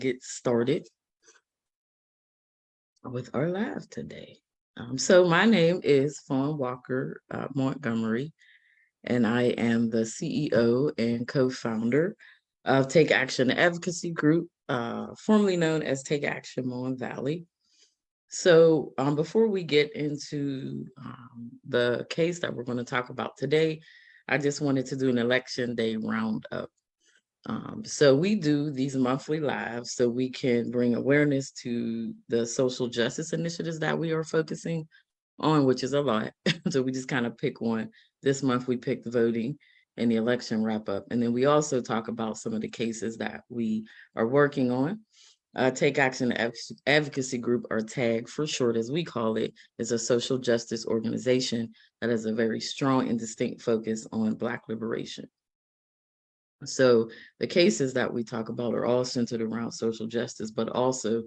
get started with our live today. So my name is Fawn Walker Montgomery, and I am the CEO and co-founder of Take Action Advocacy Group, formerly known as Take Action Mon Valley. So before we get into the case that we're going to talk about today, I just wanted to do an election day roundup. So we do these monthly lives so we can bring awareness to the social justice initiatives that we are focusing on, which is a lot. So we just kind of pick one. This month we picked voting and the election wrap up. And then we also talk about some of the cases that we are working on. Take Action Advocacy Group, or TAAG for short, as we call it, is a social justice organization that has a very strong and distinct focus on Black liberation. So the cases that we talk about are all centered around social justice, but also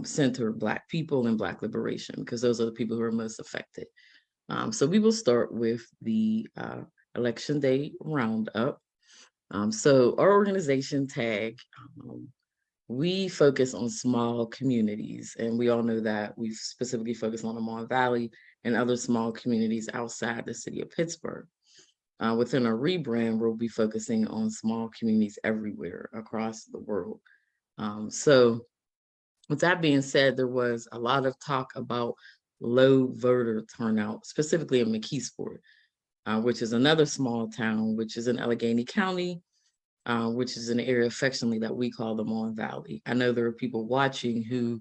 center Black people and Black liberation, because those are the people who are most affected. So we will start with the Election Day Roundup. So our organization, TAAG, we focus on small communities, and we all know that we've specifically focused on the Mon Valley and other small communities outside the city of Pittsburgh. Within our rebrand, we'll be focusing on small communities everywhere across the world. So with that being said, there was a lot of talk about low voter turnout, specifically in McKeesport, which is another small town, which is in Allegheny County, which is an area affectionately that we call the Mon Valley. I know there are people watching who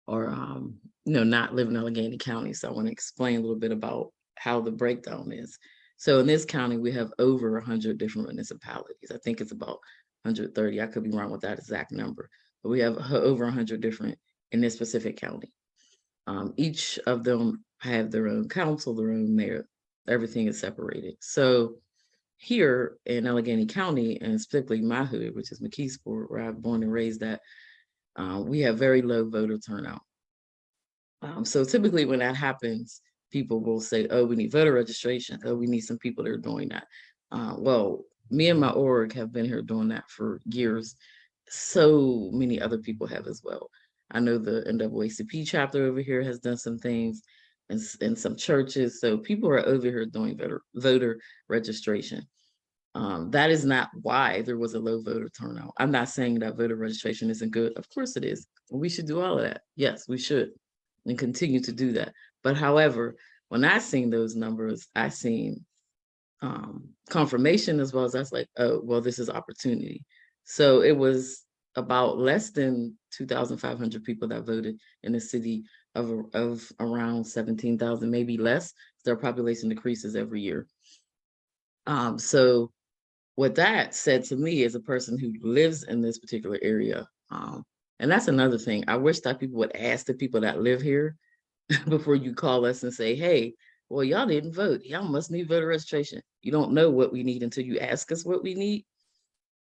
are, not live in Allegheny County, so I want to explain a little bit about how the breakdown is. So in this county, we have over 100 different municipalities. I think it's about 130. I could be wrong with that exact number, but we have over 100 different in this specific county. Each of them have their own council, their own mayor. Everything is separated. So here in Allegheny County, and specifically my hood, which is McKeesport, where I was born and raised at, we have very low voter turnout. So typically when that happens, people will say, oh, we need voter registration. Oh, we need some people that are doing that. Well, me and my org have been here doing that for years. So many other people have as well. I know the NAACP chapter over here has done some things in some churches. So people are over here doing voter registration. That is not why there was a low voter turnout. I'm not saying that voter registration isn't good. Of course it is. We should do all of that. Yes, we should, and continue to do that. But however, when I seen those numbers, I seen confirmation as well as that's like, oh, well, this is opportunity. So it was about less than 2,500 people that voted in a city of around 17,000, maybe less. Their population decreases every year. So what that said to me as a person who lives in this particular area, and that's another thing, I wish that people would ask the people that live here before you call us and say, hey, well, y'all didn't vote. Y'all must need voter registration. You don't know what we need until you ask us what we need.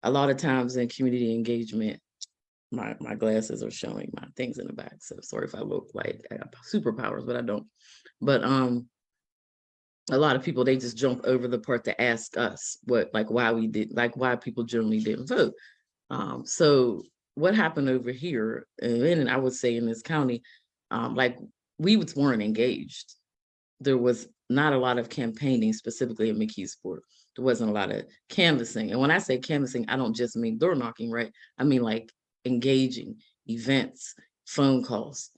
A lot of times in community engagement, my glasses are showing my things in the back. So sorry if I look like I got superpowers, but I don't. But a lot of people, they just jump over the part to ask us why people generally didn't vote. So what happened over here, and I would say in this county, we weren't engaged. There was not a lot of campaigning, specifically in McKeesport. There wasn't a lot of canvassing. And when I say canvassing, I don't just mean door knocking, right? I mean like engaging, events, phone calls.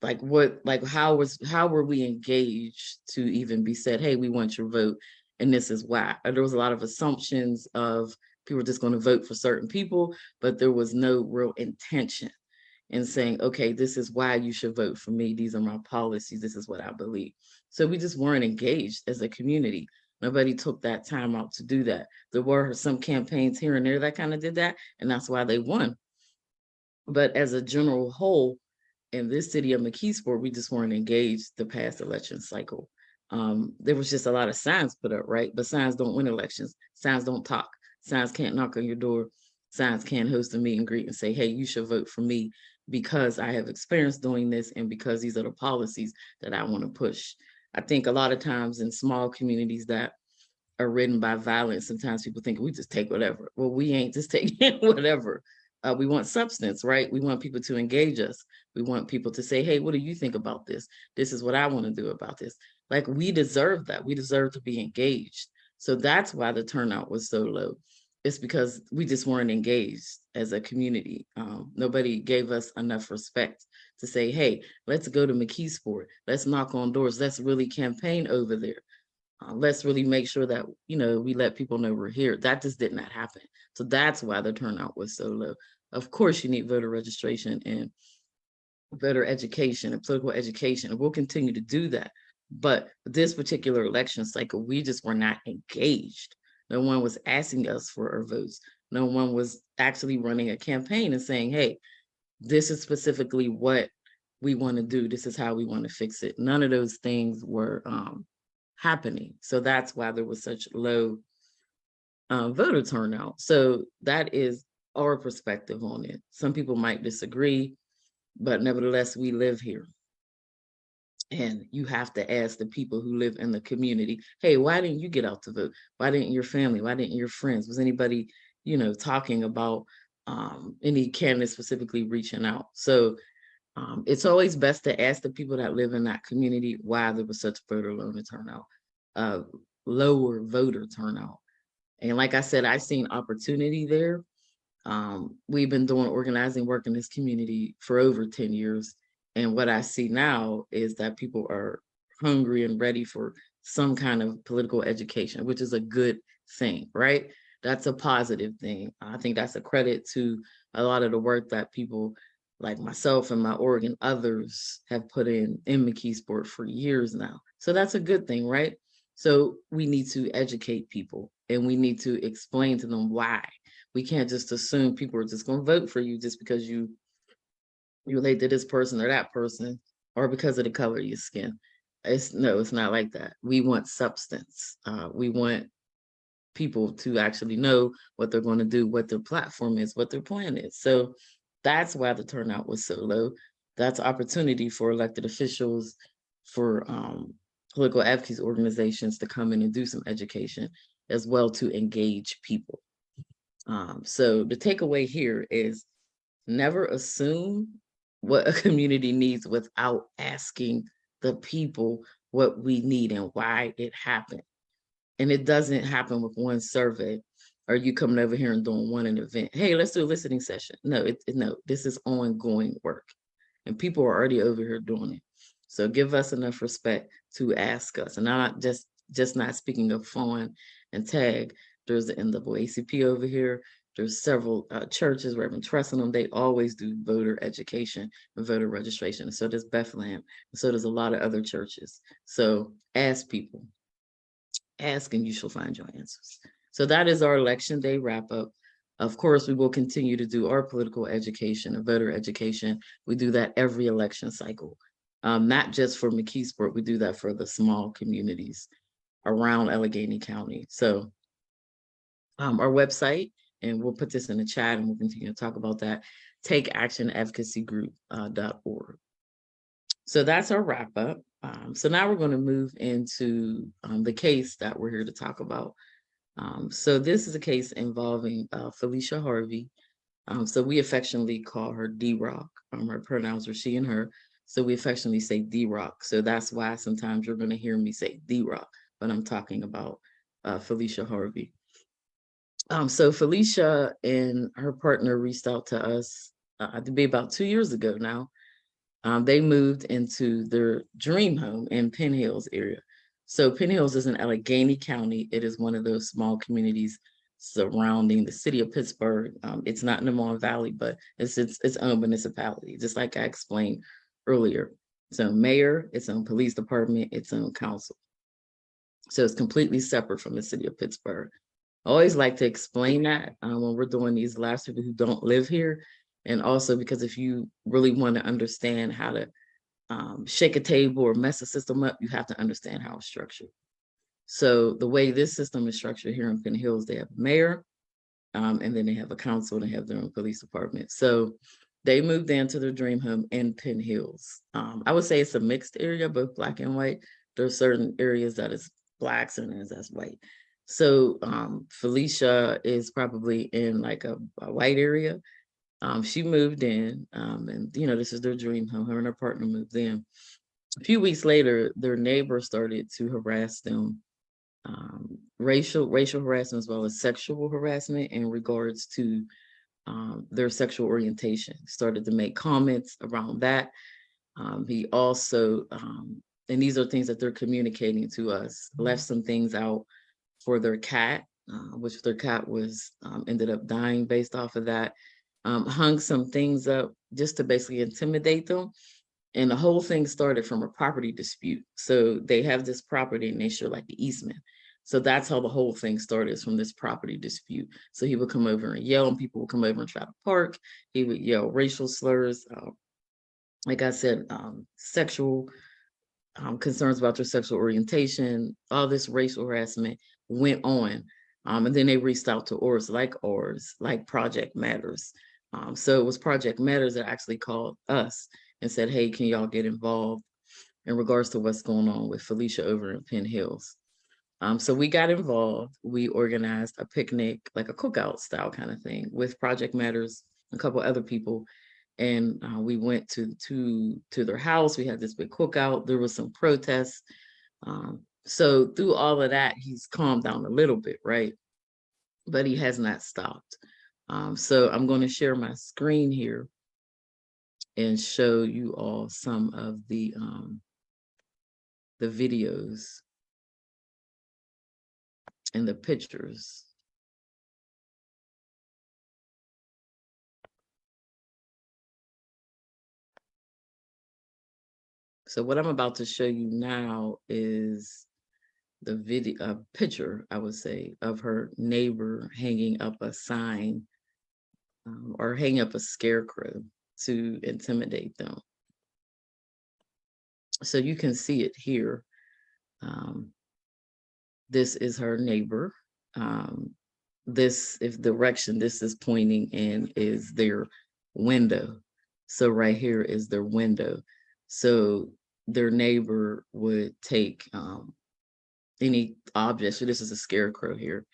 How were we engaged to even be said, hey, we want your vote, and this is why. There was a lot of assumptions of people were just going to vote for certain people, but there was no real intention in saying, okay, this is why you should vote for me. These are my policies. This is what I believe. So we just weren't engaged as a community. Nobody took that time out to do that. There were some campaigns here and there that kind of did that, and that's why they won. But as a general whole, in this city of McKeesport, we just weren't engaged the past election cycle. There was just a lot of signs put up, right? But signs don't win elections. Signs don't talk. Signs can't knock on your door. Signs can't host a meet and greet and say, hey, you should vote for me because I have experience doing this and because these are the policies that I want to push. I think a lot of times in small communities that are ridden by violence, sometimes people think we just take whatever. Well, we ain't just taking whatever. We want substance, right? We want people to engage us. We want people to say, hey, what do you think about this? This is what I want to do about this. Like, we deserve that. We deserve to be engaged. So that's why the turnout was so low. It's because we just weren't engaged as a community. Nobody gave us enough respect to say, hey, let's go to McKeesport. Let's knock on doors. Let's really campaign over there. Let's really make sure that, we let people know we're here. That just did not happen. So that's why the turnout was so low. Of course, you need voter registration and voter education and political education, and we'll continue to do that. But this particular election cycle, we just were not engaged. No one was asking us for our votes. No one was actually running a campaign and saying, hey, this is specifically what we want to do. This is how we want to fix it. None of those things were happening. So that's why there was such low voter turnout. So that is our perspective on it. Some people might disagree, but nevertheless, we live here. And you have to ask the people who live in the community, hey, why didn't you get out to vote? Why didn't your family? Why didn't your friends? Was anybody, talking about any candidate specifically reaching out? So it's always best to ask the people that live in that community why there was such lower voter turnout. And like I said, I've seen opportunity there. We've been doing organizing work in this community for over 10 years. And what I see now is that people are hungry and ready for some kind of political education, which is a good thing, right? That's a positive thing. I think that's a credit to a lot of the work that people like myself and my org and others have put in McKeesport for years now. So that's a good thing, right? So we need to educate people and we need to explain to them why. We can't just assume people are just going to vote for you just because you relate to this person or that person or because of the color of your skin. It's not like that. We want substance. We want people to actually know what they're going to do, what their platform is, what their plan is. So that's why the turnout was so low. That's opportunity for elected officials, for political advocacy organizations to come in and do some education as well to engage people. So the takeaway here is never assume what a community needs without asking the people what we need and why it happened. And it doesn't happen with one survey or you coming over here and doing one event. Hey, let's do a listening session. No, this is ongoing work. And people are already over here doing it. So give us enough respect to ask us. And I'm not just not speaking of Fawn and TAAG. There's the NAACP over here. There's several churches where I've been trusting them. They always do voter education and voter registration. And so does Bethlehem. And so does a lot of other churches. So ask people. Ask and you shall find your answers. So that is our election day wrap up. Of course, we will continue to do our political education and voter education. We do that every election cycle, not just for McKeesport. We do that for the small communities around Allegheny County. So our website, and we'll put this in the chat and we'll continue to talk about that, takeactionadvocacygroup.org. So that's our wrap up. So now we're going to move into the case that we're here to talk about. So this is a case involving Felicia Harvey. So we affectionately call her D-Rock. Her pronouns are she and her. So we affectionately say D-Rock. So that's why sometimes you're going to hear me say D-Rock, but I'm talking about Felicia Harvey. So Felicia and her partner reached out to us to be about 2 years ago now. They moved into their dream home in Penn Hills area. So Penn Hills is in Allegheny County. It is one of those small communities surrounding the city of Pittsburgh. It's not in the Mon Valley, but it's its own municipality, just like I explained earlier. Its own mayor, its own police department, its own council. So it's completely separate from the city of Pittsburgh. I always like to explain that when we're doing these lives for people who don't live here. And also because if you really want to understand how to shake a table or mess a system up, you have to understand how it's structured. So the way this system is structured here in Penn Hills, they have a mayor, and then they have a council, and they have their own police department. So they moved into their dream home in Penn Hills. I would say it's a mixed area, both Black and white. There are certain areas that is Black, certain areas that's white. So Felicia is probably in like a white area, She moved in, and this is their dream home. Her and her partner moved in. A few weeks later, their neighbor started to harass them, racial harassment as well as sexual harassment in regards to their sexual orientation. Started to make comments around that. He also, and these are things that they're communicating to us, left some things out for their cat, which their cat was ended up dying based off of that. Hung some things up just to basically intimidate them. And the whole thing started from a property dispute. So they have this property and they share like the easement. So that's how the whole thing started, is from this property dispute. So he would come over and yell, and people would come over and try to park. He would yell racial slurs, like I said, sexual concerns about their sexual orientation. All this racial harassment went on. And then they reached out to ours, like Project Matters. So it was Project Matters that actually called us and said, hey, can y'all get involved in regards to what's going on with Felicia over in Penn Hills? So we got involved. We organized a picnic, like a cookout style kind of thing, with Project Matters, a couple other people, and we went to their house. We had this big cookout. There was some protests. So through all of that, he's calmed down a little bit, right? But he has not stopped. So I'm going to share my screen here and show you all some of the videos and the pictures. So what I'm about to show you now is the video, picture, I would say, of her neighbor hanging up a sign, or hanging up a scarecrow to intimidate them. So you can see it here. This is her neighbor. This, if direction this is pointing in, is their window. So right here is their window. So their neighbor would take any object. So this is a scarecrow here,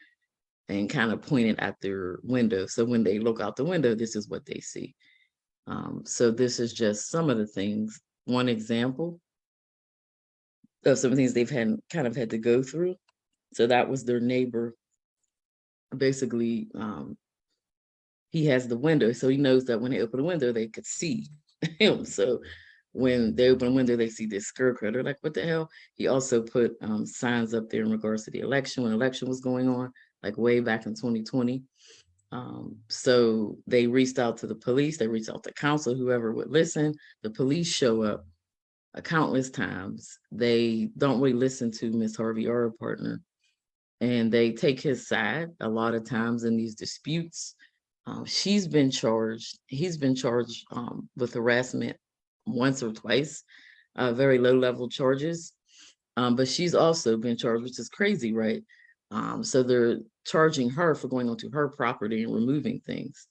and kind of point it at their window. So when they look out the window, this is what they see. So this is just some of the things, one example of some things they've had to go through. So that was their neighbor. Basically, he has the window, so he knows that when they open the window, they could see him. So when they open the window, they see this scarecrow. They're like, what the hell? He also put signs up there in regards to the election, when the election was going on, like way back in 2020. So they reached out to the police, they reached out to council, whoever would listen. The police show up countless times. They don't really listen to Miss Harvey or her partner, and they take his side a lot of times in these disputes. He's been charged with harassment once or twice, very low level charges. But she's also been charged, which is crazy, right? So they're charging her for going onto her property and removing things,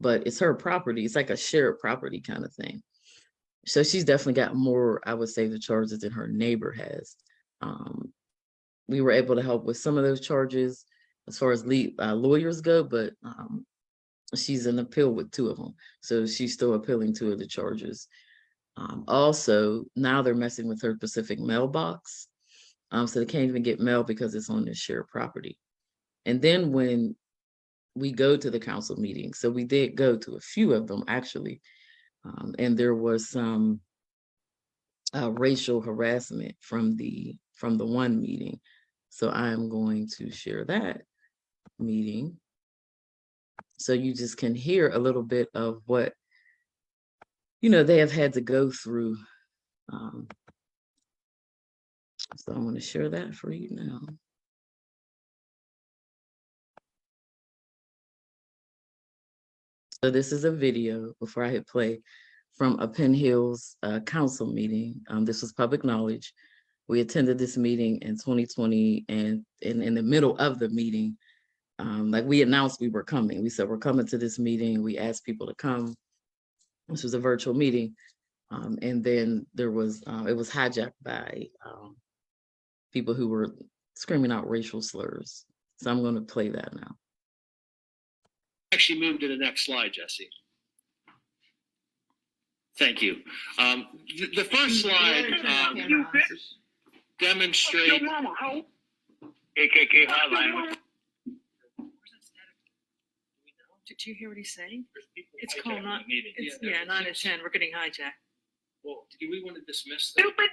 but it's her property. It's like a shared property kind of thing. So she's definitely got more, I would say, the charges than her neighbor has. We were able to help with some of those charges as far as lawyers go, but she's in appeal with 2 of them. So she's still appealing 2 of the charges. Also, now they're messing with her Pacific mailbox. So they can't even get mail because it's on this shared property. And then when we go to the council meeting, so we did go to a few of them actually, and there was some racial harassment from the one meeting. So I'm going to share that meeting, so you just can hear a little bit of what they have had to go through. So I'm going to share that for you now. So this is a video before I hit play from a Penn Hills council meeting. This was public knowledge. We attended this meeting in 2020, and in the middle of the meeting, like we announced we were coming. We said we're coming to this meeting. We asked people to come. This was a virtual meeting. And then there was, it was hijacked by people who were screaming out racial slurs. So I'm going to play that now. Actually move to the next slide, Jesse. Thank you. The first slide demonstrates KKK hotline. Did you hear what he's saying? It's called not. It's 9 to 10. We're getting hijacked. Well, do we want to dismiss that? Stupid.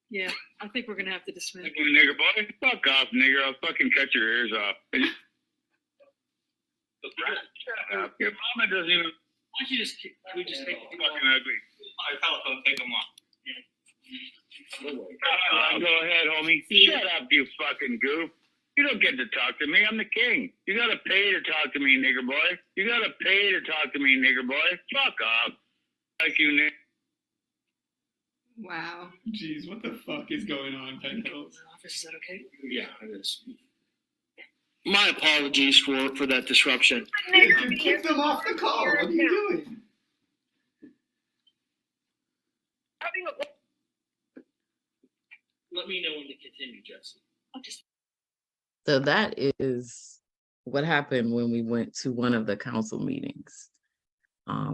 Yeah, I think we're gonna have to dismiss. Fucking nigger boy. Fuck off, nigger. I'll fucking cut your ears off. Shut up. Your mama doesn't even. Why don't you just take Fucking ugly. my telephone, take them off. Go ahead, homie. Shut up, you fucking goof. You don't get to talk to me. I'm the king. You gotta pay to talk to me, nigger boy. You gotta pay to talk to me, nigger boy. Fuck off. Like you, nigger. Wow. Jeez, what the fuck is going on, Penthouse? Office, is that okay? Yeah, it is. My apologies for that disruption. Kick them off the call. What are you doing? Let me know when to continue, Jesse. So that is what happened when we went to one of the council meetings.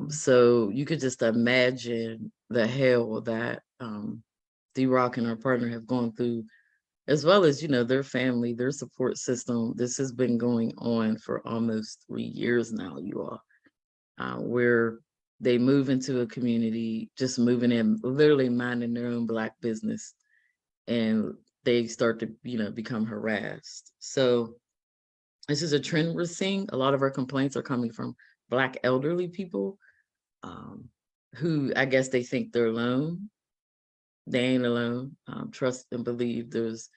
So you could just imagine the hell that D-Rock and our partner have gone through, as well as, their family, their support system. This has been going on for almost 3 years now, you all, where they move into a community, just moving in, literally minding their own Black business, and they start to, become harassed. So this is a trend we're seeing. A lot of our complaints are coming from Black elderly people who, I guess, they think they're alone. They ain't alone. Trust and believe there's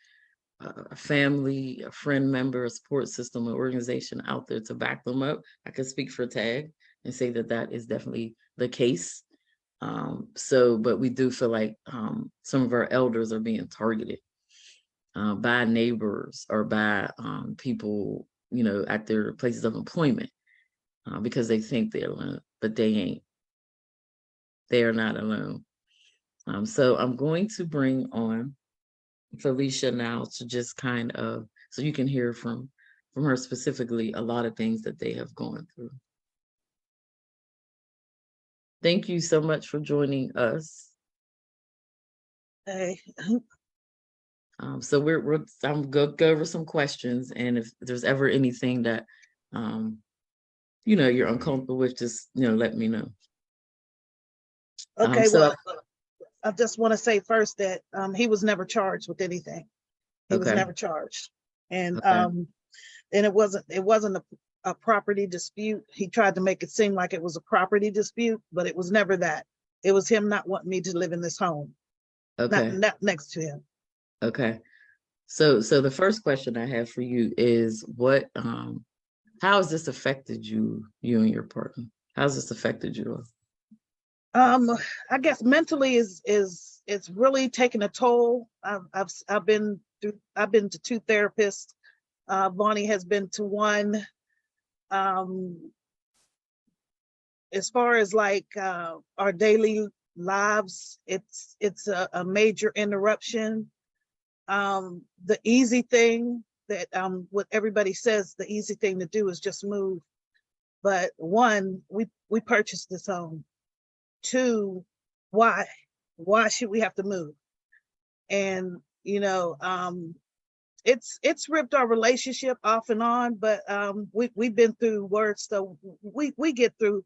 a family, a friend member, a support system, an organization out there to back them up. I could speak for TAAG and say that is definitely the case. But we do feel like some of our elders are being targeted by neighbors or by people, at their places of employment because they think they're alone, but they ain't. They are not alone. So I'm going to bring on Felicia now to just kind of, so you can hear from her specifically a lot of things that they have gone through. Thank you so much for joining us. Hey. So I'm gonna go over some questions, and if there's ever anything that you're uncomfortable with, just let me know. Okay, well, I just want to say first that he was never charged with anything. He was never charged, and it wasn't a property dispute. He tried to make it seem like it was a property dispute, but it was never that. It was him not wanting me to live in this home, not next to him. Okay, so the first question I have for you is how has this affected you and your partner? How's this affected you? I guess mentally it's really taken a toll. I've been to 2 therapists. Bonnie has been to 1. As far as like our daily lives, it's a major interruption. The easy thing that what everybody says the easy thing to do is just move. But 1, we purchased this home. 2, why should we have to move? And it's ripped our relationship off and on, but we've been through worse, so we get through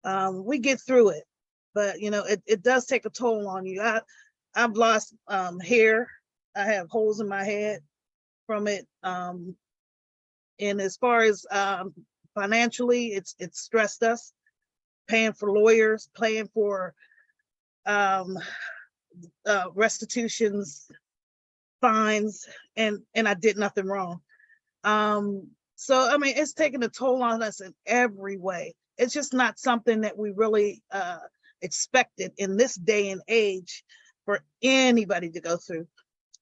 it. But it does take a toll on you. I've lost hair. I have holes in my head from it. And as far as financially, it's stressed us. Paying for lawyers, paying for restitutions, fines, and I did nothing wrong. So I mean, it's taken a toll on us in every way. It's just not something that we really expected in this day and age for anybody to go through,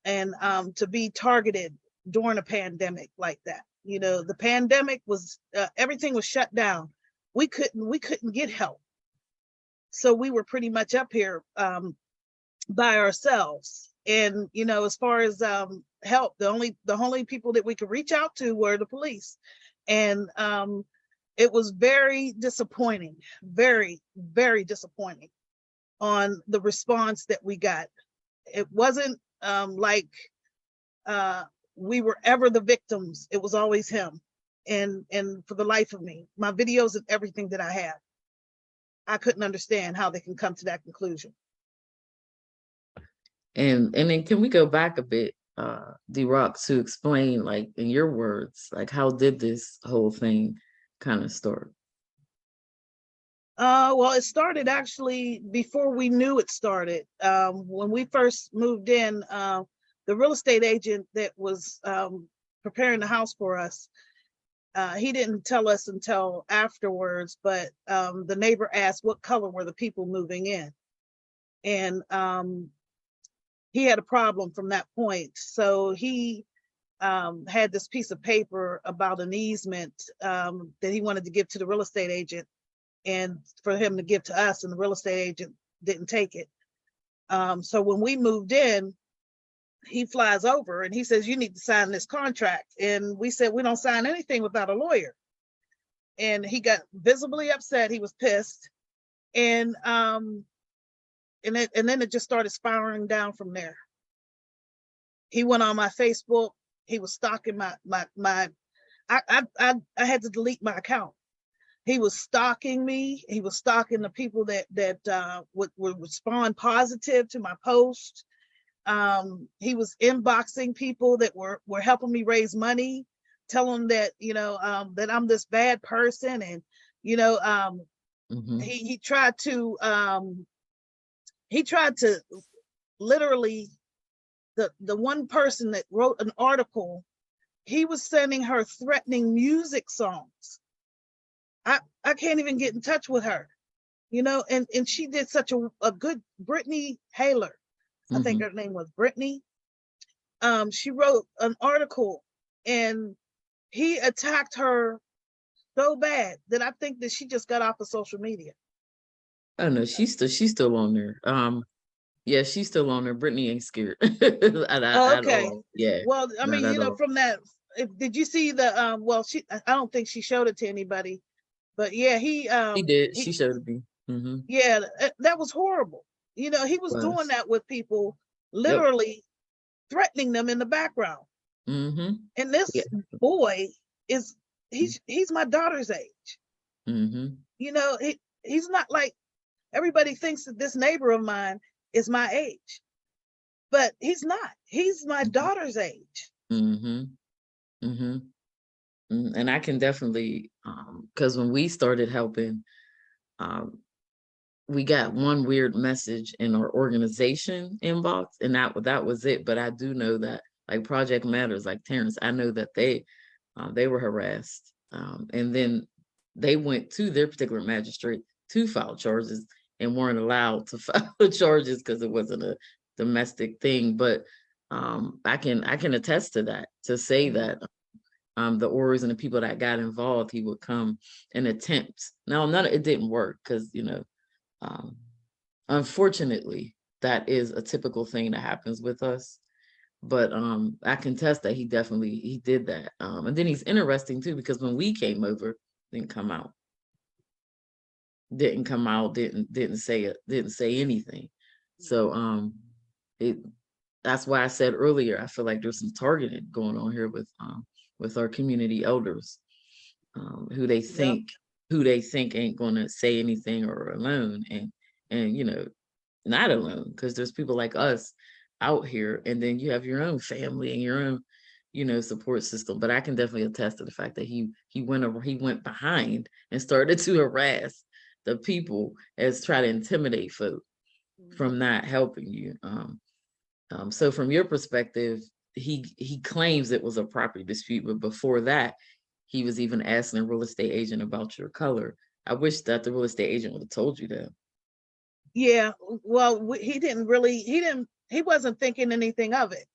and to be targeted during a pandemic like that. The pandemic was everything was shut down. We couldn't get help, so we were pretty much up here by ourselves. And as far as help, the only people that we could reach out to were the police, and it was very disappointing, very, very disappointing on the response that we got. It wasn't like we were ever the victims. It was always him. And for the life of me, my videos and everything that I have, I couldn't understand how they can come to that conclusion. And then can we go back a bit, D-Rock, to explain, like in your words, like how did this whole thing kind of start? Well, it started actually before we knew it started. When we first moved in, the real estate agent that was preparing the house for us, he didn't tell us until afterwards, but the neighbor asked what color were the people moving in. And he had a problem from that point. So he had this piece of paper about an easement that he wanted to give to the real estate agent and for him to give to us, and the real estate agent didn't take it. So when we moved in, he flies over and he says, you need to sign this contract. And we said, we don't sign anything without a lawyer. And he got visibly upset. He was pissed. And then it just started spiraling down from there. He went on my Facebook. He was stalking I had to delete my account. He was stalking me. He was stalking the people that would respond positive to my post. He was inboxing people that were helping me raise money, telling them that, that I'm this bad person. And, he tried to literally, the one person that wrote an article, he was sending her threatening music songs. I can't even get in touch with her, and she did such a good, Brittany Haler, I think her name was Brittany. She wrote an article and he attacked her so bad that I think that she just got off of social media. Oh no, she's still on there. Yeah, she's still on there. Brittany ain't scared at Okay. all. Yeah. Well, I not mean, at all. from that, did you see the I don't think she showed it to anybody, but yeah, She did. She showed it me. yeah, that was horrible. He was doing that with people, literally threatening them in the background. And this boy he's my daughter's age. He's not like everybody thinks that this neighbor of mine is my age, but he's not. He's my daughter's age. And I can definitely, because when we started helping, we got one weird message in our organization inbox, and that was it. But I do know that, like Project Matters, like Terrence, I know that they were harassed, and then they went to their particular magistrate to file charges and weren't allowed to file charges because it wasn't a domestic thing. But I can attest to that, to say that the Oris and the people that got involved, he would come and attempt. Now, it didn't work because, unfortunately, that is a typical thing that happens with us. But I can test that he did that. And then he's interesting too, because when we came over, didn't come out, didn't say anything. So that's why I said earlier, I feel like there's some targeting going on here with our community elders, who they think ain't gonna say anything or alone, and not alone, because there's people like us out here, and then you have your own family and your own support system. But I can definitely attest to the fact that he went behind and started to harass the people as try to intimidate folk from not helping you. So from your perspective, he claims it was a property dispute, but before that, he was even asking a real estate agent about your color. I wish that the real estate agent would have told you that. Yeah, well, he wasn't thinking anything of it.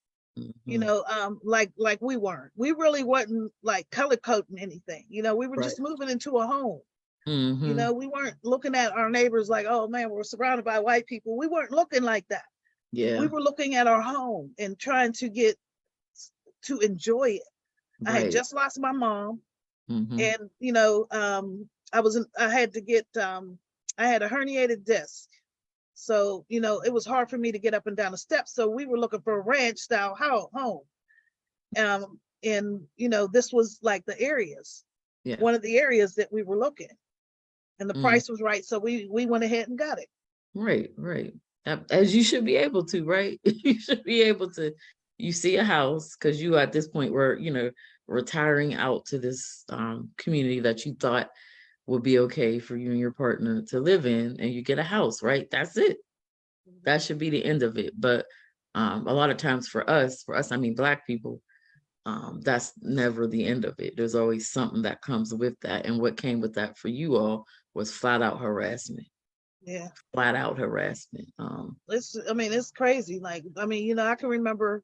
Like we weren't. We really wasn't like color coding anything. We were just moving into a home. We weren't looking at our neighbors like, oh man, we're surrounded by white people. We weren't looking like that. Yeah. We were looking at our home and trying to get to enjoy it. I had just lost my mom. Mhm. And I had to get I had a herniated disc. So, it was hard for me to get up and down the steps. So we were looking for a ranch style home. And this was like the areas, Yeah. one of the areas that we were looking. And the Mm. price was right. So we went ahead and got it. Right, right. As you should be able to, right? You should be able to. You see a house because you at this point were, retiring out to this community that you thought would be okay for you and your partner to live in, and you get a house, right? That's it. That should be the end of it. But a lot of times for us, I mean, Black people, that's never the end of it. There's always something that comes with that. And what came with that for you all was flat out harassment. Yeah. Flat out harassment. It's crazy. Like, I can remember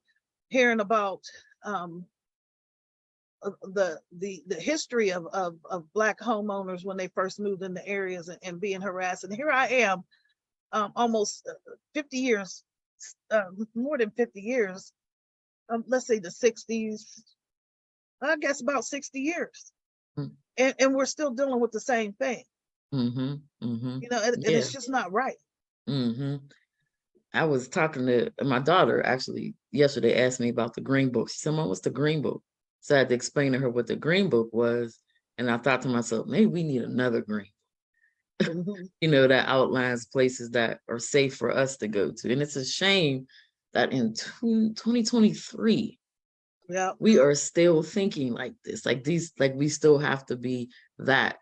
hearing about the history of Black homeowners when they first moved into areas and being harassed. And here I am, almost 50 years, more than 50 years, let's say the 60s, I guess about 60 years. Mm. And we're still dealing with the same thing, Mm-hmm. Mm-hmm. and Yeah. it's just not right. Mm-hmm. I was talking to my daughter actually yesterday, asked me about the green book. She said, Mom, what's the green book? So I had to explain to her what the green book was. And I thought to myself, maybe we need another green, Mhm. that outlines places that are safe for us to go to. And it's a shame that in 2023, Yeah. we are still thinking like this, like we still have to be that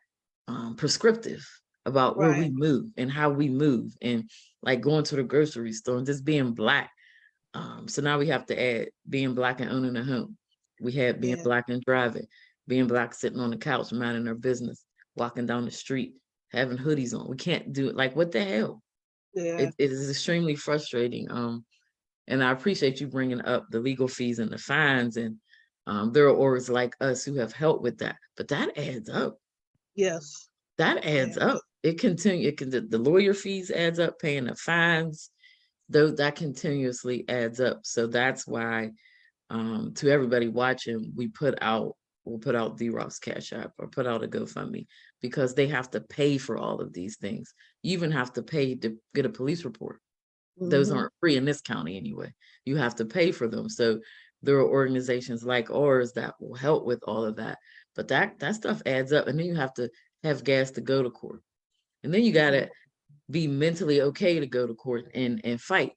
prescriptive about where we Right. move and how we move, and like going to the grocery store and just being Black. So now we have to add being Black and owning a home. We had being Yeah. Black and driving, being Black sitting on the couch minding their business, walking down the street, having hoodies on. We can't do it. Like, what the hell? Yeah. It is extremely frustrating. And I appreciate you bringing up the legal fees and the fines, and there are orgs like us who have helped with that. But that adds up. Yes. That Yeah. adds up. The lawyer fees adds up, paying the fines, though that continuously adds up. So that's why, to everybody watching, we'll put out D-Rock's Cash App or put out a GoFundMe, because they have to pay for all of these things. You even have to pay to get a police report. Those Mhm. aren't free in this county anyway. You have to pay for them. So there are organizations like ours that will help with all of that. But that stuff adds up. And then you have to have gas to go to court. And then you gotta be mentally okay to go to court and fight.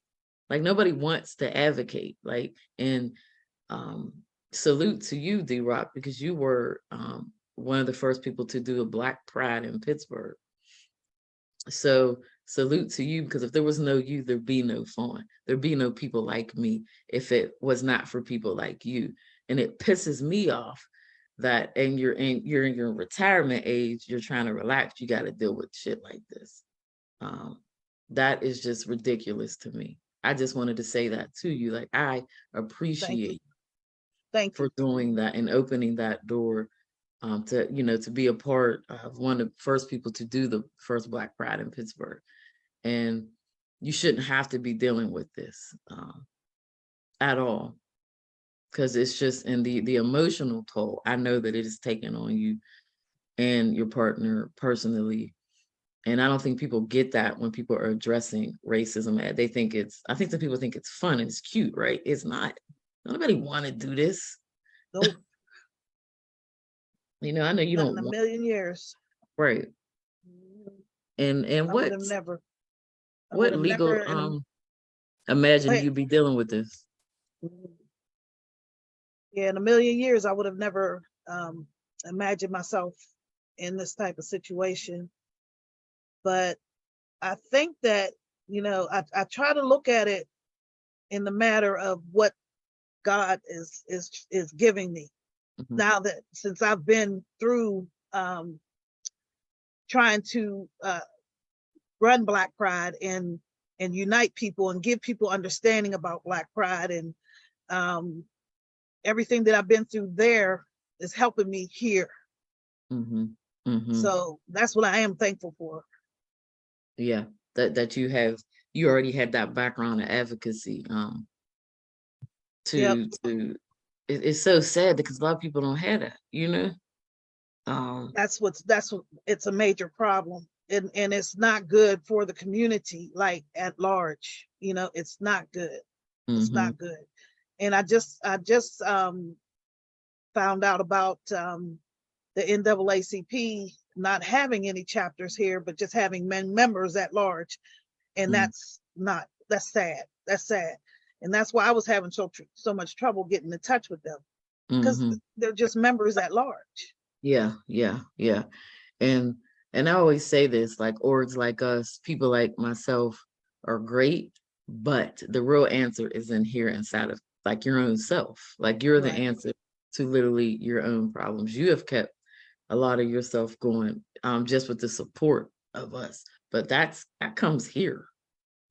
Like, nobody wants to advocate. Like, and um salute to you, D-Rock, because you were one of the first people to do a Black Pride in Pittsburgh. So salute to you, because if there was no you, there'd be no Fawn. There'd be no people like me if it was not for people like you. And it pisses me off that, and you're in your retirement age, you're trying to relax, you got to deal with shit like this. Um, that is just ridiculous to me. I just wanted to say that to you. Like, I Thank you. appreciate Thank for you. doing that and opening that door, to be a part of one of the first people to do the first Black Pride in Pittsburgh. And you shouldn't have to be dealing with this at all, because it's just in the emotional toll. I know that it is taken on you and your partner personally. And I don't think people get that when people are addressing racism. I think some people think it's fun and it's cute, right? It's not. Nobody want to do this. Nope. I know you Not in don't a want, million years. right. And I would have never. I would what have legal never. imagine Wait, you be dealing with this? yeah, in a million years, I would have never imagined myself in this type of situation. But I think that, I try to look at it in the matter of what God is giving me. Mhm. Now that since I've been through trying to run Black Pride and unite people and give people understanding about Black Pride, and everything that I've been through there is helping me here. Mm-hmm. Mm-hmm. So that's what I am thankful for. Yeah, that you already had that background of advocacy. Yep. It's so sad because a lot of people don't have that. That's what it's a major problem. And it's not good for the community, like at large. It's not good. It's not good. And I just found out about the NAACP not having any chapters here, but just having members at large. And that's sad. That's sad. And that's why I was having so much trouble getting in touch with them, because they're just members at large. Yeah. And I always say this, like orgs like us, people like myself are great, but the real answer is in here inside of like your own self. Like you're the answer to literally your own problems. You have kept a lot of yourself going, just with the support of us. But that comes here.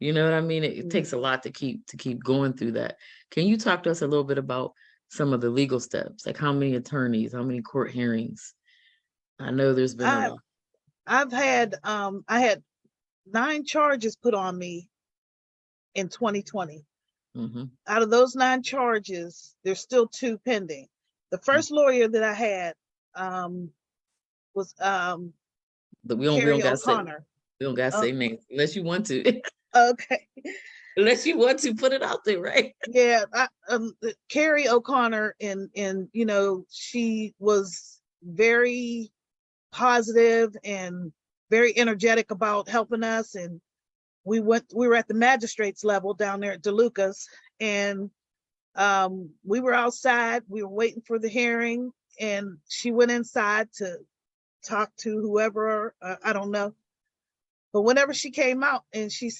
You know what I mean? It takes a lot to keep going through that. Can you talk to us a little bit about some of the legal steps? Like how many attorneys, how many court hearings? I know there's been a lot. I had 9 charges put on me in 2020. Out of those 9 charges, there's still 2 pending. The first lawyer that I had was Carrie O'Connor. We don't gotta say names unless you want to. Okay. Unless you want to put it out there, right? Yeah, Carrie O'Connor, and she was very positive and very energetic about helping us. And we were at the magistrate's level down there at DeLuca's, and we were outside. We were waiting for the hearing, and she went inside to talk to whoever, I don't know. But whenever she came out, and she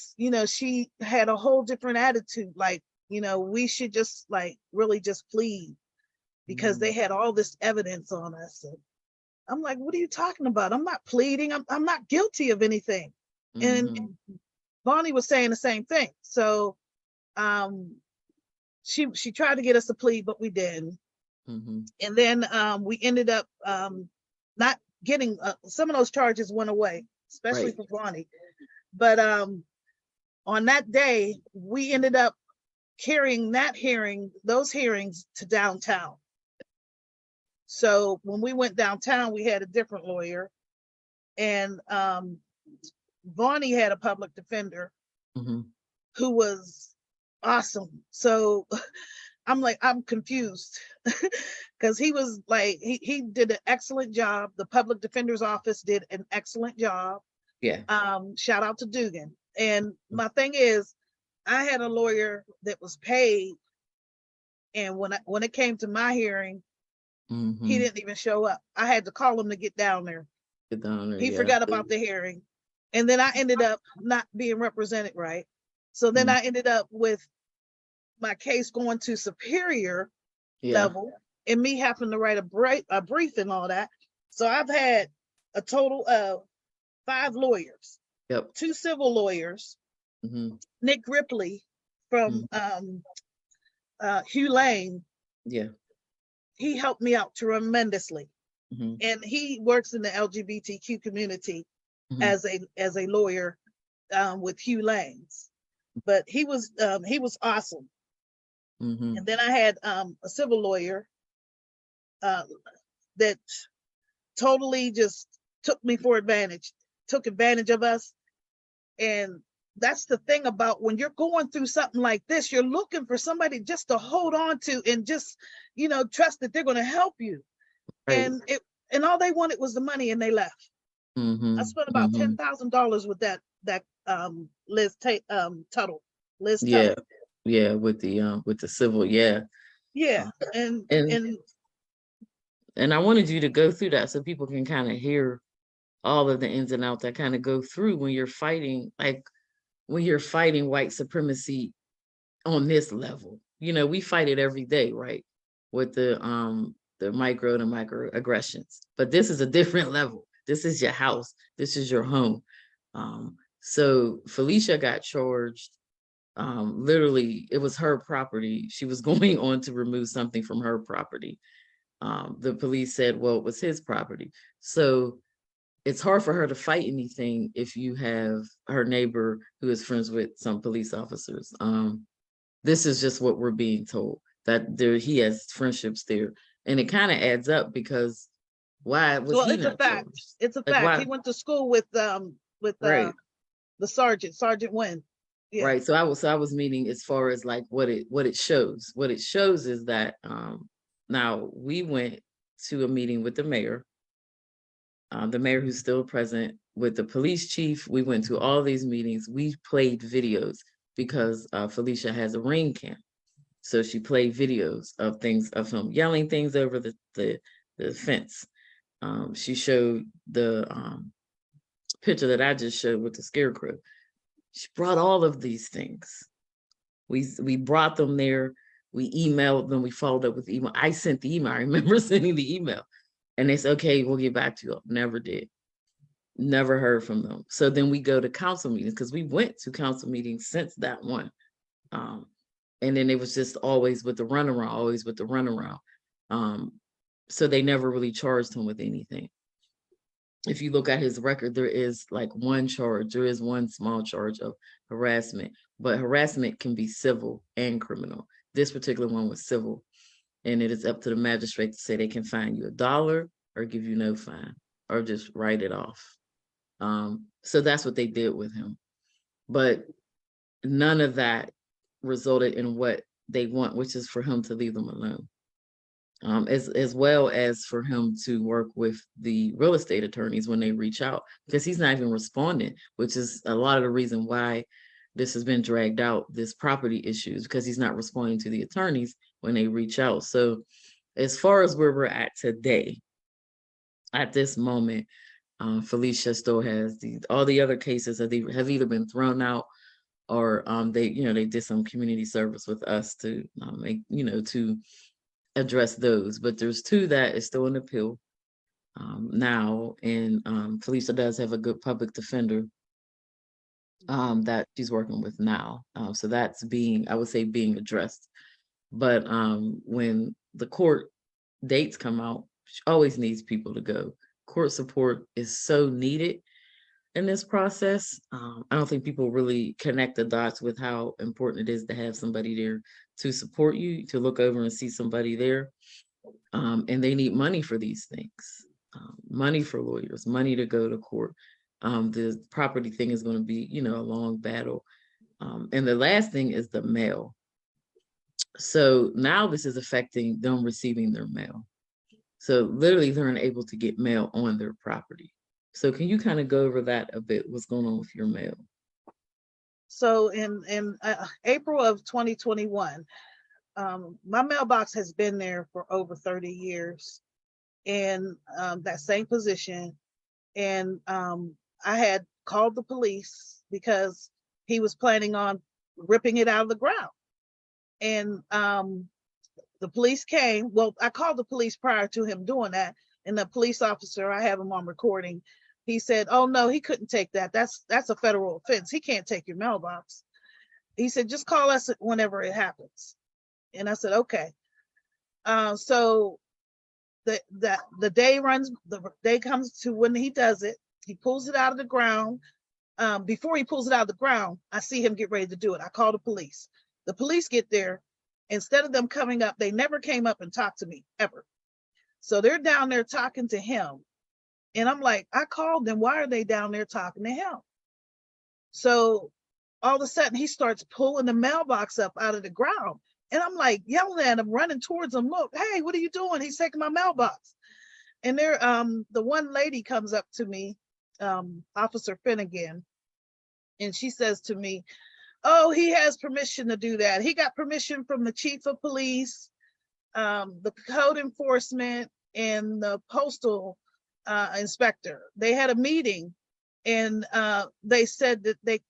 had a whole different attitude, like, we should just like really just plead, because they had all this evidence on us. And I'm like, what are you talking about? I'm not pleading. I'm not guilty of anything. And Bonnie was saying the same thing. So she tried to get us to plead, but we didn't. And then we ended up not getting, some of those charges went away, especially for Bonnie. But on that day, we ended up carrying those hearings to downtown. So when we went downtown, we had a different lawyer, and Bonnie had a public defender who was awesome. So I'm confused because he was like, he did an excellent job. The public defender's office did an excellent job. Yeah. Shout out to Dugan. And my thing is, I had a lawyer that was paid, and when it came to my hearing, he didn't even show up. I had to call him to get down there. He forgot about the hearing. And then I ended up not being represented right. So then I ended up with my case going to superior level, and me having to write a brief and all that. So I've had a total of 5 lawyers, 2 civil lawyers, Nick Ripley from Hugh Lane. He helped me out tremendously. And he works in the LGBTQ community as a lawyer with Hugh Lane's. But he was awesome. And then I had a civil lawyer that totally just took advantage of us. And that's the thing about when you're going through something like this, you're looking for somebody just to hold on to and just, trust that they're going to help you. And all they wanted was the money, and they left. I spent about $10,000 with that Liz Tuttle. Yeah, with the civil, and I wanted you to go through that so people can kind of hear all of the ins and outs that kind of go through when you're fighting white supremacy on this level. We fight it every day, right? With the microaggressions, but this is a different level. This is your house. This is your home. So Felicia got charged. Literally, it was her property. She was going on to remove something from her property. The police said, well, it was his property. So it's hard for her to fight anything if you have her neighbor who is friends with some police officers. This is just what we're being told, that he has friendships there. And it kind of adds up because Why was Well, he it's a not fact. charged? It's a Like fact. He why? went to school with Right. the Sergeant Wynn. Yeah. Right. So I was meaning as far as like what it shows. What it shows is that now we went to a meeting with the mayor who's still present, with the police chief. We went to all these meetings. We played videos because Felicia has a ring cam. So she played videos of things of him yelling things over the fence. She showed the picture that I just showed with the scarecrow. She brought all of these things. We brought them there. We emailed them. We followed up with email. I sent the email. I remember sending the email, and they said, "Okay, we'll get back to you." Never did. Never heard from them. So then we go to council meetings, because we went to council meetings since that one. Um, and then it was just always with the runaround, always with the runaround. So they never really charged him with anything. If you look at his record, there is like one charge. There is one small charge of harassment, but harassment can be civil and criminal. This particular one was civil, and it is up to the magistrate to say they can fine you $1 or give you no fine or just write it off. So that's what they did with him. But none of that resulted in what they want, which is for him to leave them alone. As well as for him to work with the real estate attorneys when they reach out, because he's not even responding, which is a lot of the reason why this has been dragged out, this property issues, because he's not responding to the attorneys when they reach out. So as far as where we're at today, at this moment, Felicia still has all the other cases have either been thrown out, or they did some community service with us to to address those. But there's 2 that is still in appeal now, and Felicia does have a good public defender that she's working with now. So that's I would say, being addressed. But when the court dates come out, she always needs people to go. Court support is so needed in this process. I don't think people really connect the dots with how important it is to have somebody there to support you, to look over and see somebody there. And they need money for these things, money for lawyers, money to go to court. The property thing is going to be, a long battle. And the last thing is the mail. So now this is affecting them receiving their mail. So literally they're unable to get mail on their property. So can you kind of go over that a bit? What's going on with your mail? So in April of 2021, my mailbox has been there for over 30 years in that same position. And I had called the police because he was planning on ripping it out of the ground. And the police came. Well, I called the police prior to him doing that. And the police officer, I have him on recording, he said, "Oh no, he couldn't take that. That's a federal offense. He can't take your mailbox." He said, "Just call us whenever it happens." And I said, "Okay." So the day comes to when he does it. He pulls it out of the ground. Before he pulls it out of the ground, I see him get ready to do it. I call the police. The police get there. Instead of them coming up, they never came up and talked to me ever. So they're down there talking to him. And I'm like, I called them. Why are they down there talking to him? So all of a sudden he starts pulling the mailbox up out of the ground. And I'm like yelling at him, running towards him. "Look, hey, what are you doing? He's taking my mailbox." And there, the one lady comes up to me, Officer Finnegan, and she says to me, "Oh, he has permission to do that. He got permission from the chief of police, the code enforcement, and the postal inspector. They had a meeting, and they said that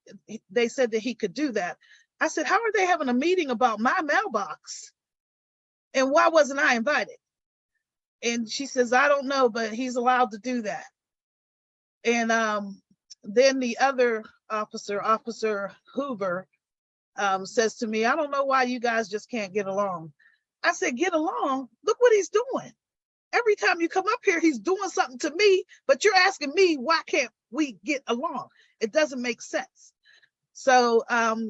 they said that he could do that." I said, "How are they having a meeting about my mailbox? And why wasn't I invited?" And she says, "I don't know, but he's allowed to do that." And then the other officer, Officer Hoover, says to me, "I don't know why you guys just can't get along." I said, "Get along? Look what he's doing. Every time you come up here, he's doing something to me, but you're asking me, why can't we get along? It doesn't make sense." So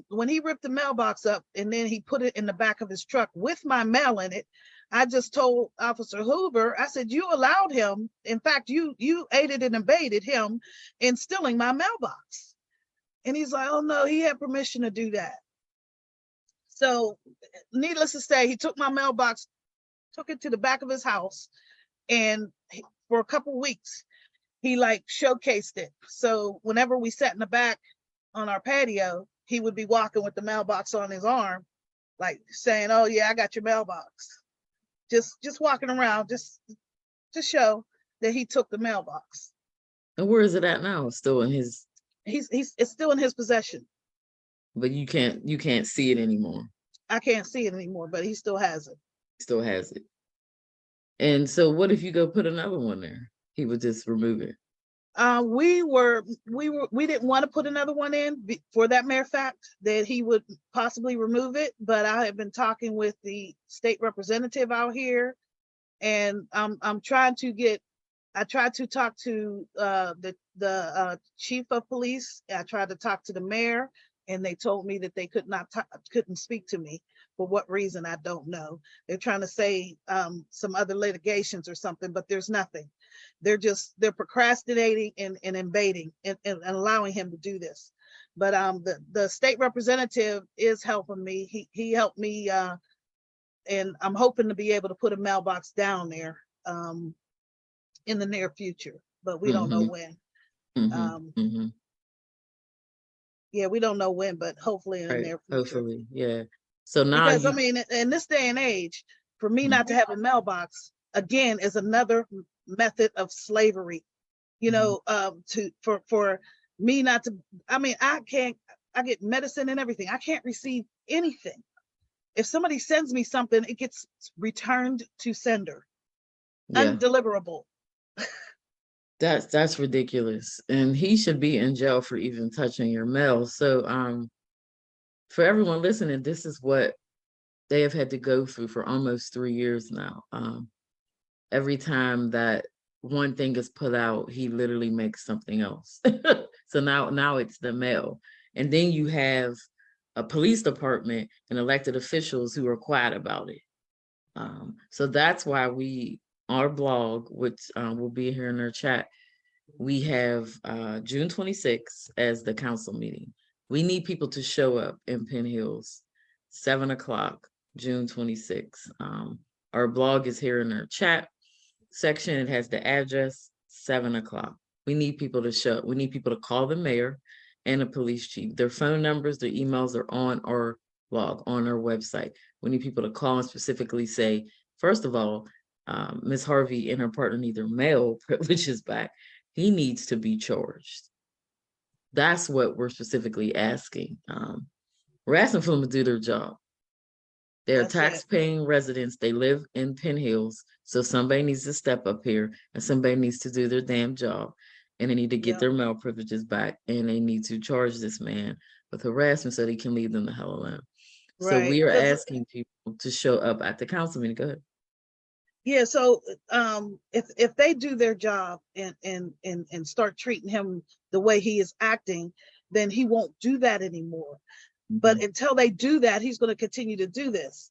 when he ripped the mailbox up and then he put it in the back of his truck with my mail in it, I just told Officer Hoover, I said, you allowed him. In fact, you aided and abetted him in stealing my mailbox. And he's like, oh no, he had permission to do that. So needless to say, he took my mailbox, took it to the back of his house, and for a couple weeks, he like showcased it. So whenever we sat in the back on our patio, he would be walking with the mailbox on his arm, like saying, oh yeah, I got your mailbox. Just walking around, just to show that he took the mailbox. And where is it at now? Still in his. It's still in his possession. But you can't see it anymore. I can't see it anymore, but he still has it. Still has it. And so, what if you go put another one there? He would just remove it. We didn't want to put another one in for that mere fact that he would possibly remove it. But I have been talking with the state representative out here, and I'm trying to get. I tried to talk to the chief of police. I tried to talk to the mayor, and they told me that they couldn't speak to me. For what reason, I don't know. They're trying to say some other litigations or something, but there's nothing. They're procrastinating and invading and allowing him to do this. But the state representative is helping me. He helped me, and I'm hoping to be able to put a mailbox down there in the near future, but we don't know when. Yeah, we don't know when, but hopefully in the near future. Hopefully, yeah. So now, because I mean, in this day and age, for me not to have a mailbox again is another method of slavery. You know, for me not to. I mean, I get medicine and everything. I can't receive anything. If somebody sends me something, it gets returned to sender, undeliverable. That's ridiculous, and he should be in jail for even touching your mail. So, for everyone listening, this is what they have had to go through for almost 3 years now. Every time that one thing is put out, he literally makes something else. So now it's the mail, and then you have a police department and elected officials who are quiet about it. So that's why our blog, which will be here in our chat, we have June 26th as the council meeting. We need people to show up in Penn Hills, 7:00, June 26th. Our blog is here in our chat section. It has the address, 7:00. We need people to show up. We need people to call the mayor and the police chief. Their phone numbers, their emails are on our blog, on our website. We need people to call and specifically say, first of all, Ms. Harvey and her partner need their mail privileges back. He needs to be charged. That's what we're specifically asking. We're asking for them to do their job. They're tax-paying residents. They live in Penn Hills. So somebody needs to step up here and somebody needs to do their damn job. And they need to get their mail privileges back. And they need to charge this man with harassment so they can leave them the hell alone. Right. So we are asking people to show up at the council meeting. Go ahead. Yeah, so if they do their job and start treating him the way he is acting, then he won't do that anymore. But until they do that, he's going to continue to do this.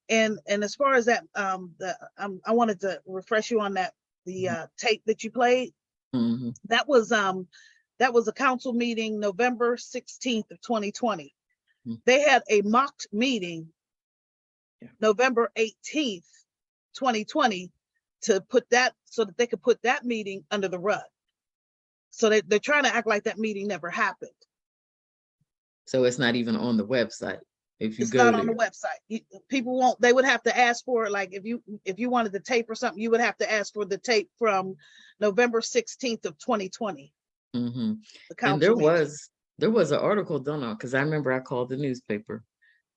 And as far as that, I wanted to refresh you on the tape that you played. That was a council meeting, November 16th of 2020. They had a mocked meeting, November 18th. 2020 to put that so that they could put that meeting under the rug. So they're trying to act like that meeting never happened. So it's not even on the website. If you it's go not there. On the website. People won't. They would have to ask for it. Like if you wanted the tape or something, you would have to ask for the tape from November 16th of 2020. And there was an article done on, because I remember I called the newspaper,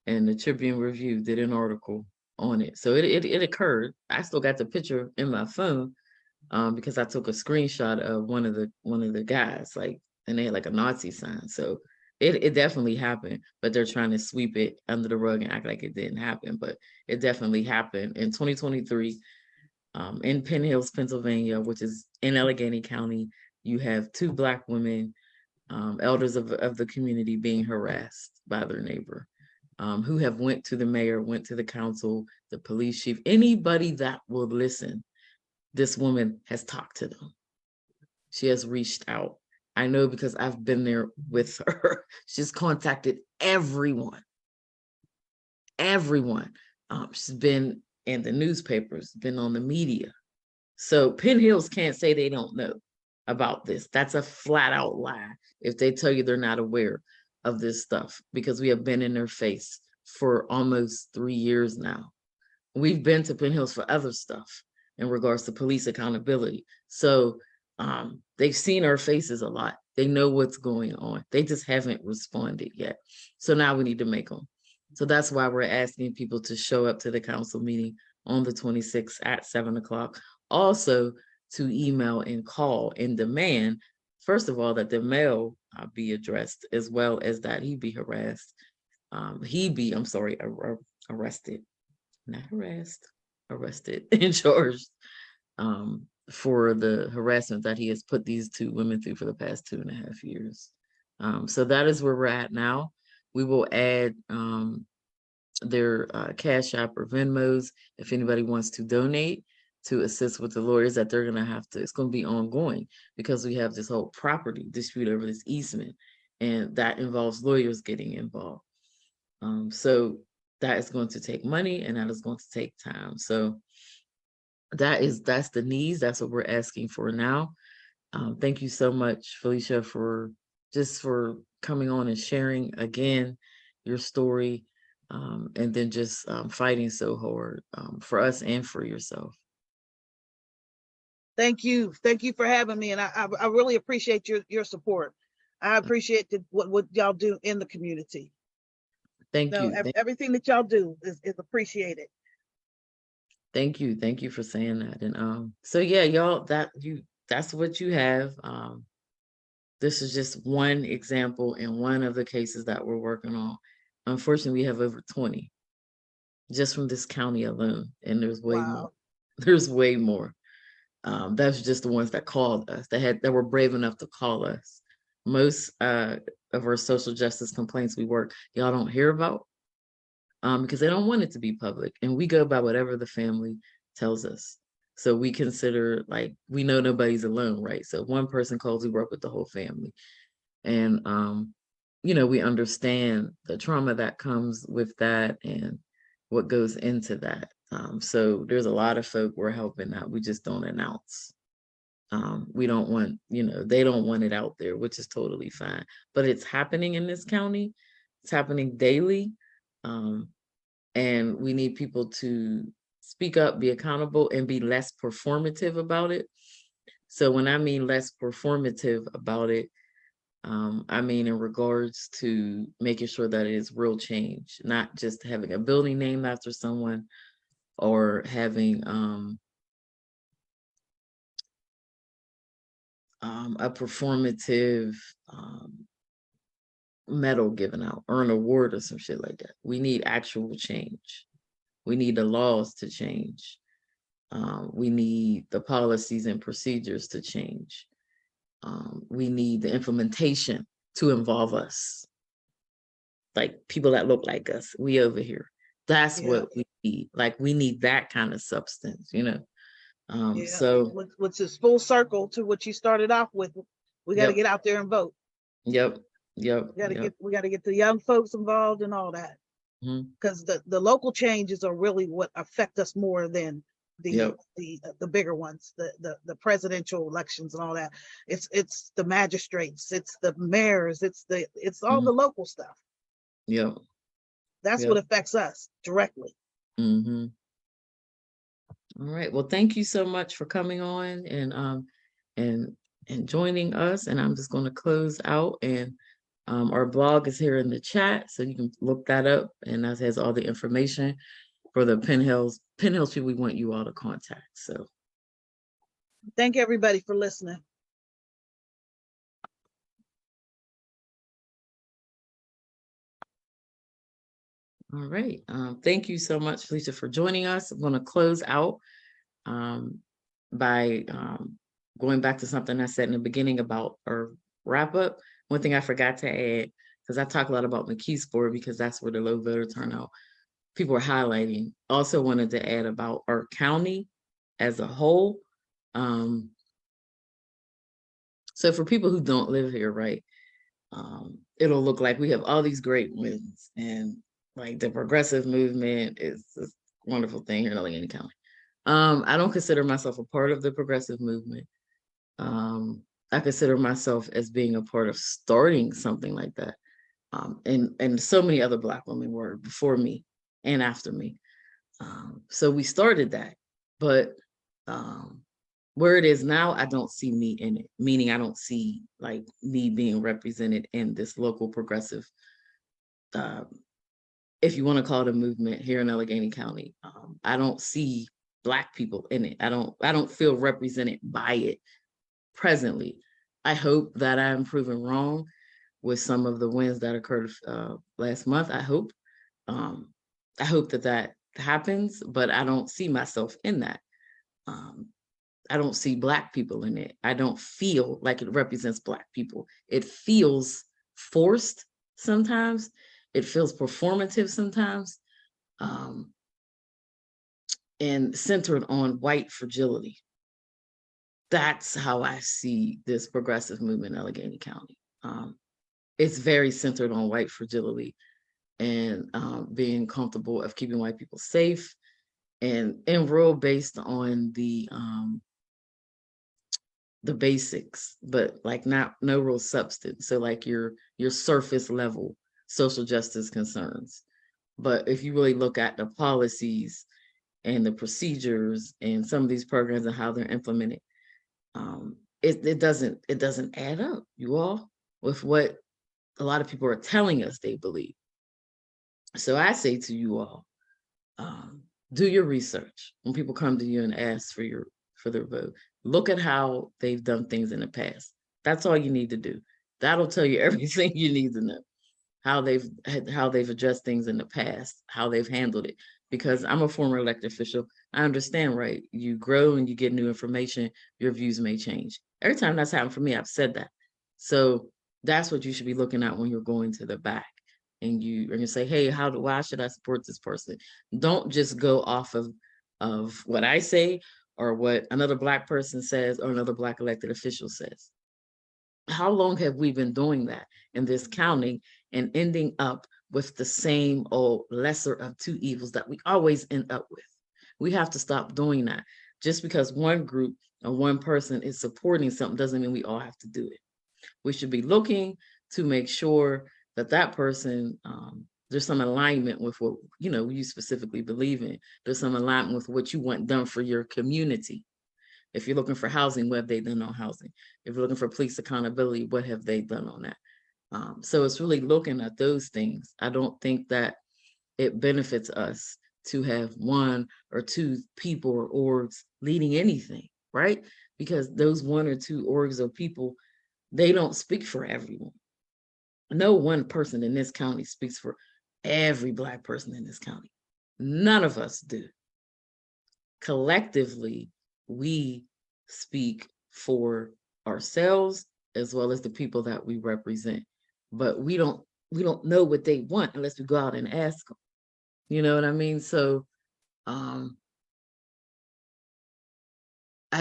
and the Tribune Review did an article on it. So it occurred. I still got the picture in my phone because I took a screenshot of one of the guys, like, and they had like a Nazi sign. So it definitely happened, but they're trying to sweep it under the rug and act like it didn't happen. But it definitely happened in 2023 in Penn Hills, Pennsylvania, which is in Allegheny County. You have 2 Black women, elders of the community, being harassed by their neighbor. who have went to the mayor, went to the council, the police chief, anybody that will listen. This woman has talked to them. She has reached out. I know because I've been there with her. She's contacted everyone. Everyone. She's been in the newspapers, been on the media. So Penn Hills can't say they don't know about this. That's a flat out lie if they tell you they're not aware of this stuff, because we have been in their face for almost 3 years now. We've been to Penn Hills for other stuff in regards to police accountability. So they've seen our faces a lot. They know what's going on. They just haven't responded yet. So now we need to make them. So that's why we're asking people to show up to the council meeting on the 26th at 7 o'clock. Also to email and call and demand, first of all, that the mail be addressed, as well as that he be harassed. Arrested, not harassed, arrested and charged for the harassment that he has put these 2 women through for the past 2.5 years. So that is where we're at now. We will add their Cash App or Venmos if anybody wants to donate to assist with the lawyers that they're going to have to. It's going to be ongoing because we have this whole property dispute over this easement, and that involves lawyers getting involved. So that is going to take money, and that is going to take time. So that's the needs. That's what we're asking for now. Thank you so much, Felicia, for coming on and sharing again your story, and then just fighting so hard for us and for yourself. Thank you for having me, and I really appreciate your support. I appreciate what y'all do in the community. Thank you. Everything that y'all do is appreciated. Thank you for saying that. And so yeah, y'all, that's what you have. This is just one example in one of the cases that we're working on. Unfortunately, we have over 20 just from this county alone, and there's way more. There's way more. That's just the ones that called us, that were brave enough to call us. Most of our social justice complaints y'all don't hear about, because they don't want it to be public, and we go by whatever the family tells us. So we consider, like, we know nobody's alone, right? So if one person calls, we work with the whole family, and we understand the trauma that comes with that and what goes into that. So there's a lot of folk we're helping out. We just don't announce. We don't want, they don't want it out there, which is totally fine. But it's happening in this county. It's happening daily. And we need people to speak up, be accountable, and be less performative about it. So when I mean less performative about it, I mean in regards to making sure that it is real change, not just having a building named after someone or having a performative medal given out or an award or some shit like that. We need actual change. We need the laws to change. We need the policies and procedures to change. We need the implementation to involve us, like people that look like us. We over here. That's what we need. Like, we need that kind of substance, So which is full circle to what you started off with. We got to get out there and vote. Yep. We got to get the young folks involved and all that, because the local changes are really what affect us more than the bigger ones, the presidential elections and all that. It's the magistrates, it's the mayors, it's all the local stuff. That's what affects us directly. All right. Well, thank you so much for coming on and joining us. And I'm just going to close out, and our blog is here in the chat, so you can look that up, and that has all the information for the Penn Hills people we want you all to contact. So thank everybody for listening. All right. Thank you so much, Felicia, for joining us. I'm going to close out by going back to something I said in the beginning about our wrap up. One thing I forgot to add, because I talk a lot about McKeesport because that's where the low voter turnout people are highlighting. Also wanted to add about our county as a whole. So for people who don't live here, right, it'll look like we have all these great wins, and like the progressive movement is a wonderful thing here in Allegheny County. I don't consider myself a part of the progressive movement. I consider myself as being a part of starting something like that. And so many other Black women were before me and after me. So we started that, but where it is now, I don't see me in it, meaning I don't see like me being represented in this local progressive, if you want to call it a movement here in Allegheny County. I don't see Black people in it. I don't feel represented by it presently. I hope that I'm proven wrong with some of the wins that occurred last month. I hope that happens, but I don't see myself in that. I don't see Black people in it. I don't feel like it represents Black people. It feels forced sometimes. It feels performative sometimes, and centered on white fragility. That's how I see this progressive movement in Allegheny County. It's very centered on white fragility and being comfortable of keeping white people safe, and real based on the basics, but like no real substance. So like your surface level social justice concerns. But if you really look at the policies and the procedures and some of these programs and how they're implemented, it doesn't add up, you all, with what a lot of people are telling us they believe. So I say to you all, do your research when people come to you and ask for their vote. Look at how they've done things in the past. That's all you need to do. That'll tell you everything you need to know. How they've addressed things in the past, how they've handled it. Because I'm a former elected official, I understand, right? You grow and you get new information, your views may change. Every time that's happened for me, I've said that. So that's what you should be looking at when you're going to the back. And you say, hey, why should I support this person? Don't just go off of what I say or what another Black person says or another Black elected official says. How long have we been doing that in this county and ending up with the same old lesser of two evils that we always end up with? We have to stop doing that. Just because one group or one person is supporting something doesn't mean we all have to do it. We should be looking to make sure that person, there's some alignment with what you specifically believe in. There's some alignment with what you want done for your community. If you're looking for housing, what have they done on housing? If you're looking for police accountability, what have they done on that? So it's really looking at those things. I don't think that it benefits us to have one or two people or orgs leading anything, right? Because those one or two orgs or people, they don't speak for everyone. No one person in this county speaks for every Black person in this county. None of us do. Collectively, we speak for ourselves as well as the people that we represent. But we don't know what they want unless we go out and ask them. You know what I mean? So I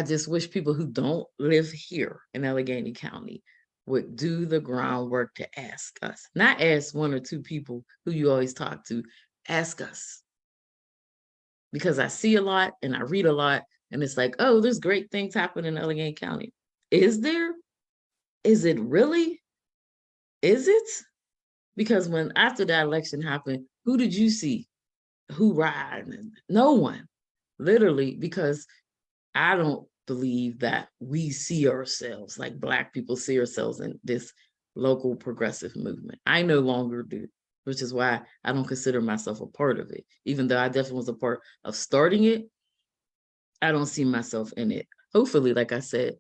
just wish people who don't live here in Allegheny County would do the groundwork to ask us. Not ask one or two people who you always talk to, ask us. Because I see a lot and I read a lot, and it's like, oh, there's great things happening in Allegheny County. Is there? Is it really? Is it? Because when after that election happened, who did you see? Who ride? No one. Literally, because I don't believe that we see ourselves like Black people see ourselves in this local progressive movement. I no longer do, which is why I don't consider myself a part of it. Even though I definitely was a part of starting it, I don't see myself in it. Hopefully, like I said,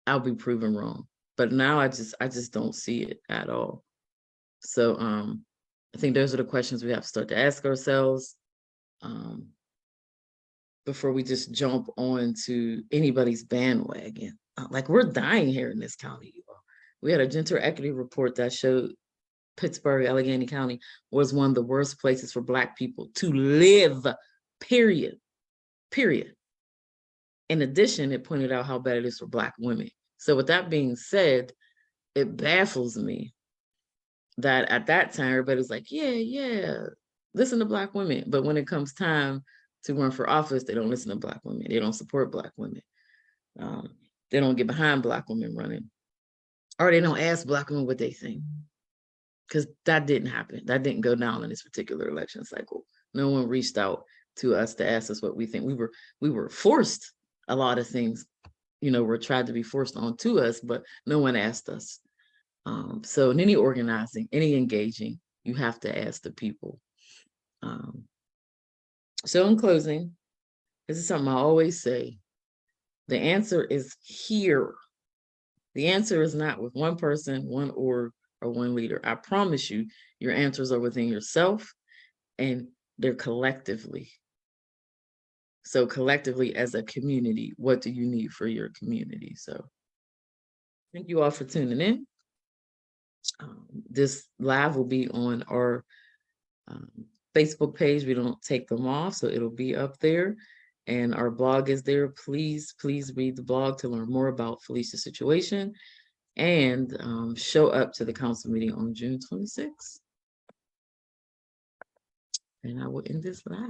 I'll be proven wrong. But now I just don't see it at all. So I think those are the questions we have to start to ask ourselves before we just jump onto anybody's bandwagon. Like, we're dying here in this county, you all. We had a gender equity report that showed Pittsburgh, Allegheny County was one of the worst places for Black people to live, period. Period. In addition, it pointed out how bad it is for Black women. So with that being said, it baffles me that at that time, everybody was like, yeah, listen to Black women. But when it comes time to run for office, they don't listen to Black women. They don't support Black women. They don't get behind Black women running. Or they don't ask Black women what they think. Because that didn't happen. That didn't go down in this particular election cycle. No one reached out to us to ask us what we think. We were forced a lot of things, were tried to be forced onto us, but no one asked us. So in any organizing, any engaging, you have to ask the people. So in closing, this is something I always say. The answer is here. The answer is not with one person, one org, or one leader. I promise you, your answers are within yourself and they're collectively. So collectively as a community, what do you need for your community? So thank you all for tuning in. This live will be on our Facebook page. We don't take them off, so it'll be up there. And our blog is there. Please read the blog to learn more about Felicia's situation and show up to the council meeting on June 26th. And I will end this live.